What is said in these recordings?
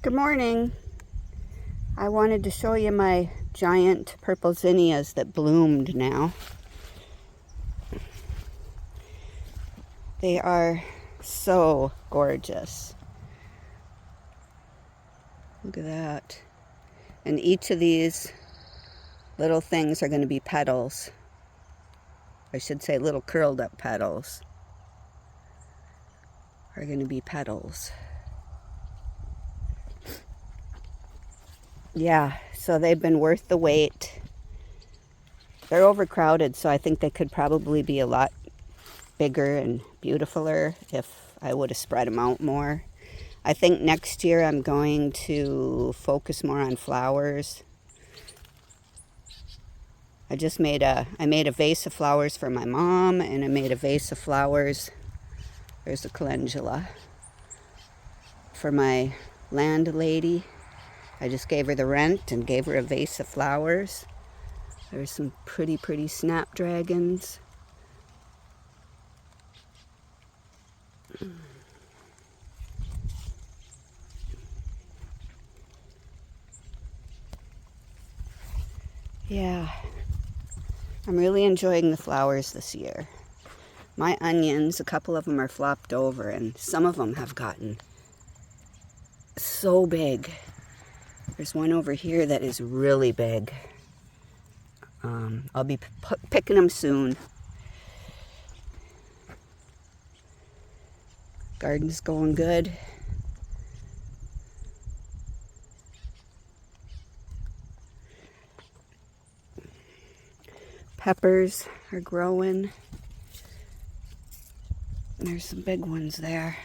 Good morning. I wanted to show you my giant purple zinnias that bloomed now. They are so gorgeous. Look at that. And each of these little things are going to be petals. I should say little curled up petals are going to be petals. Yeah, so they've been worth the wait. They're overcrowded, so I think they could probably be a lot bigger and beautifuler if I would have spread them out more. I think next year I'm going to focus more on flowers. I made a vase of flowers for my mom, and I made a vase of flowers. There's a calendula for my landlady. I just gave her the rent and gave her a vase of flowers. There's some pretty snapdragons. Yeah, I'm really enjoying the flowers this year. My onions, a couple of them are flopped over, and some of them have gotten so big. There's one over here that is really big. I'll be picking them soon. Garden's going good. Peppers are growing. There's some big ones there.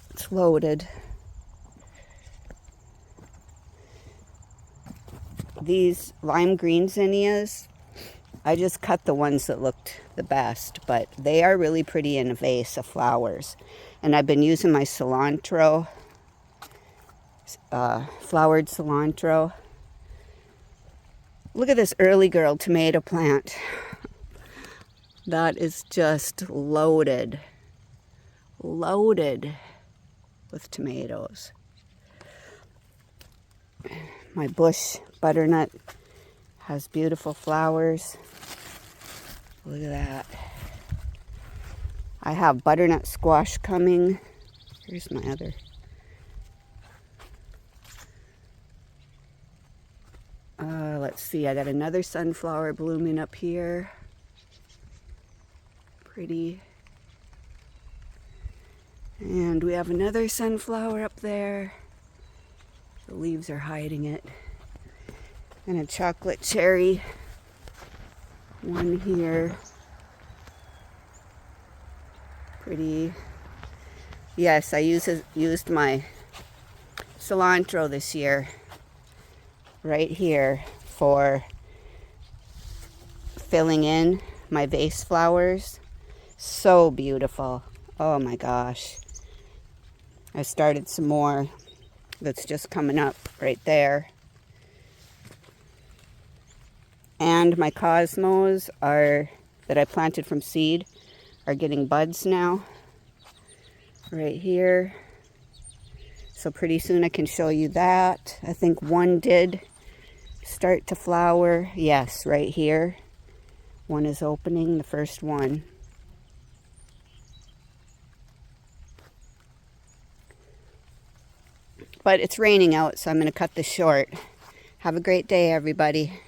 It's loaded. These lime green zinnias, I just cut the ones that looked the best, but they are really pretty in a vase of flowers. And I've been using my cilantro, flowered cilantro. Look at this early girl tomato plant. That is just loaded with tomatoes. My bush butternut has beautiful flowers. Look at that. I have butternut squash coming. Here's my other. Let's see, I got another sunflower blooming up here. Pretty. And we have another sunflower up there. The leaves are hiding it. And a chocolate cherry. One here. Pretty. Yes, I used my cilantro this year. Right here for filling in my vase flowers. So beautiful. Oh my gosh. I started some more that's just coming up right there. And my cosmos that I planted from seed are getting buds now. Right here. So pretty soon I can show you that. I think one did start to flower. Yes, right here. One is opening, the first one. But it's raining out, so I'm going to cut this short. Have a great day, everybody.